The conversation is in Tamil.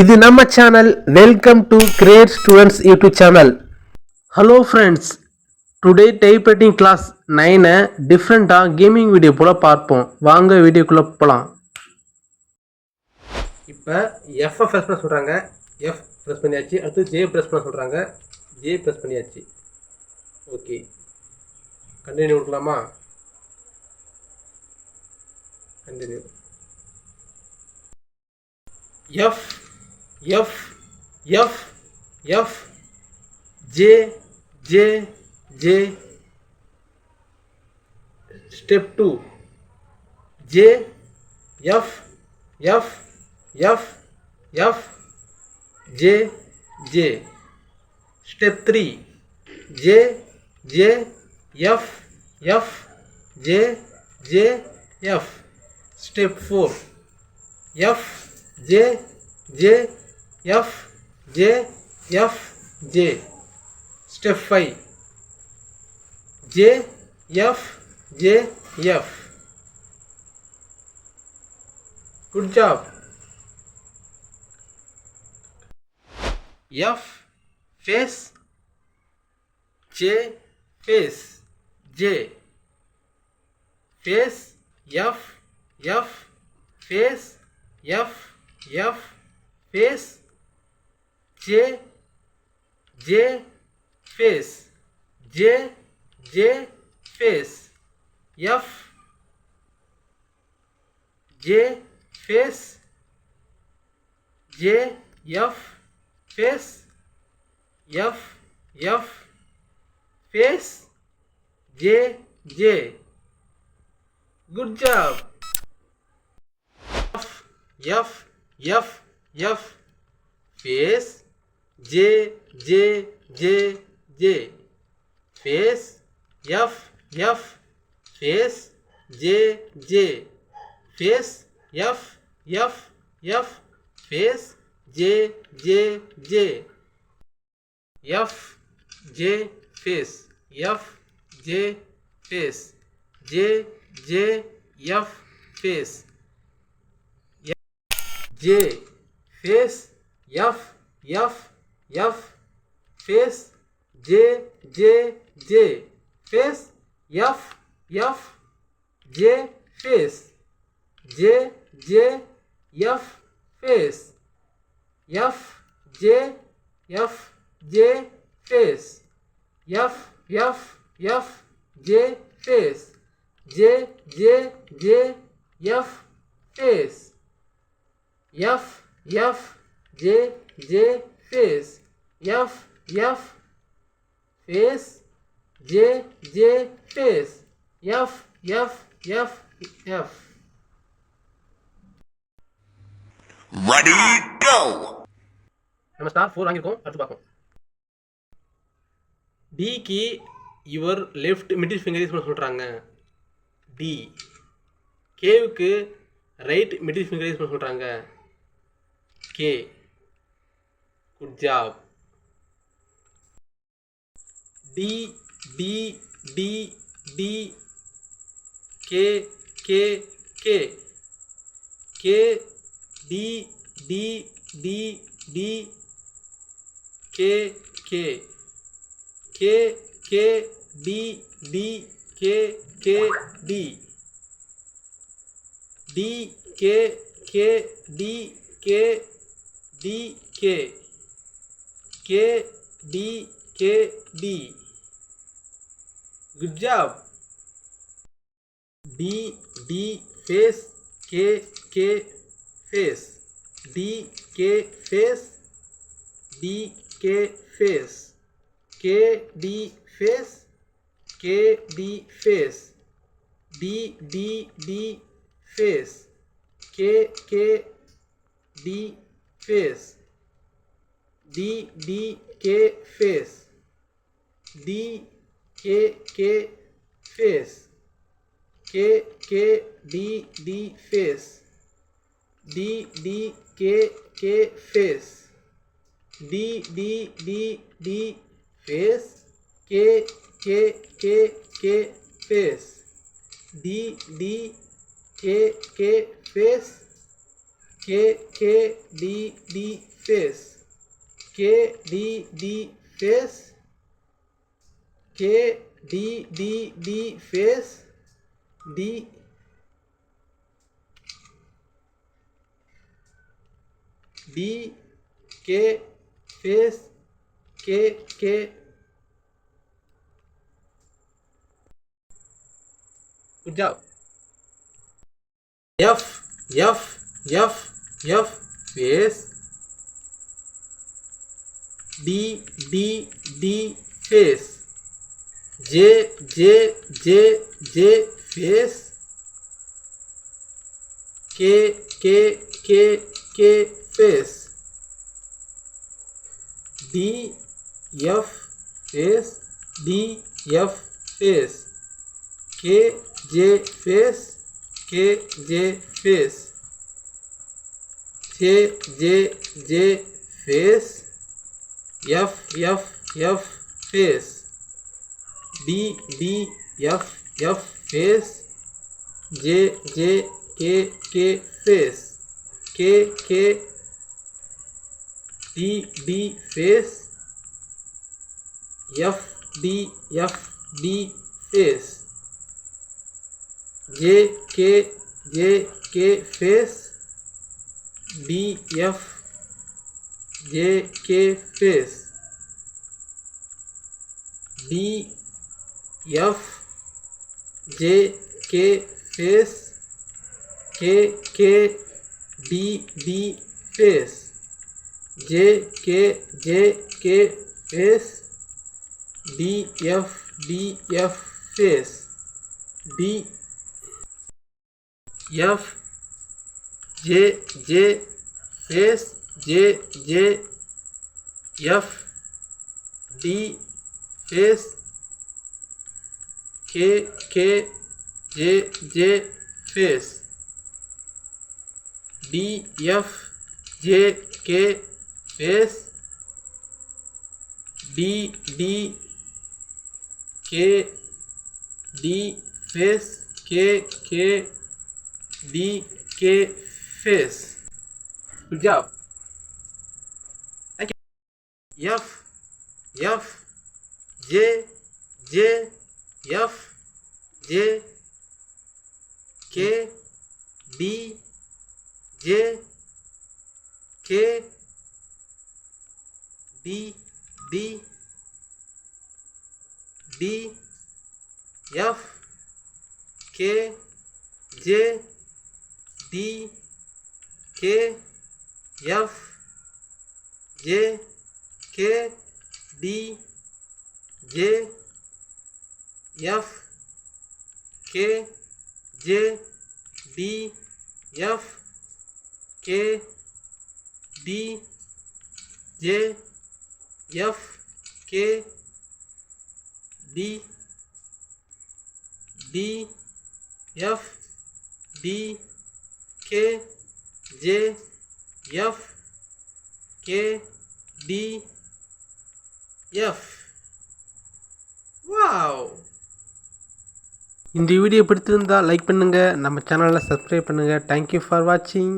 இது நம்ம channel. Welcome to great students YouTube channel. Hello friends, today typewriting class 9 டிஃப்ரெண்ட்டாக கேமிங் வீடியோ போல் பார்ப்போம். வாங்க வீடியோக்குள்ளே போகலாம். இப்போ எஃப்ஐ ப்ரெஸ் பண்ண சொல்கிறாங்க, எஃப் ப்ரெஸ் பண்ணியாச்சு. அடுத்து ஜே ப்ரெஸ் பண்ண சொல்கிறாங்க, ஜே ப்ரெஸ் பண்ணியாச்சு. ஓகே, கண்டினியூ கொடுக்கலாமா? Continue. F F F F J J J. Step 2 J F F F F J J. Step 3 J J F F J J F. Step 4 F J J F J F J. Step 5 J F J F. Good job. F space J space J space F F space F F space J J space J J space F J space J F space F F space J J. Good job. F F F space J J J J space F F space J J space F F F space J J J. F J space F J space J J F space J space F F F space J J J space F F J space J J F space F J F J space F F F J space J J J F space F F J J space F F space J J space F F F F. Ready, go. நம்ம ஸ்டார் 4 வாங்கியிருக்கோம். அடுத்து பார்ப்போம். டிக்கு your left middle finger use பண்ண சொல்கிறாங்க, டி. கேவுக்கு ரைட் மிடில் ஃபிங்கர் யூஸ் பண்ண சொல்கிறாங்க, K. Good job. D D D D K K K K D D D D K K K K D D K K D D K K D K D K K D K D. Good job. D D space K K space D K space D K space K D space K D space D D D space K K D space D D K space D K K space K K D D space D D K K space D D D D space K K K K space D D K K space KD face, KDD face, KDD face, D K face, K. Good job. F face, D face, J face, K face, D F face, K J face, J face, F face, D F face, J face, K D face, F face, J face, D F face, D F face, K D face, J face, D F face, D F J face, J F D face, K J face, D F J face, D K D face, K D face. Good job. Thank you. F J F J K D J K D F K J D K F J K D J F K J D F K D J F K D F D K J F K D F. Wow! இந்த வீடியோ பிடித்திருந்தால் லைக் பண்ணுங்கள், நம்ம சேனலை சப்ஸ்கிரைப் பண்ணுங்கள். தேங்க்யூ ஃபார் வாட்சிங்.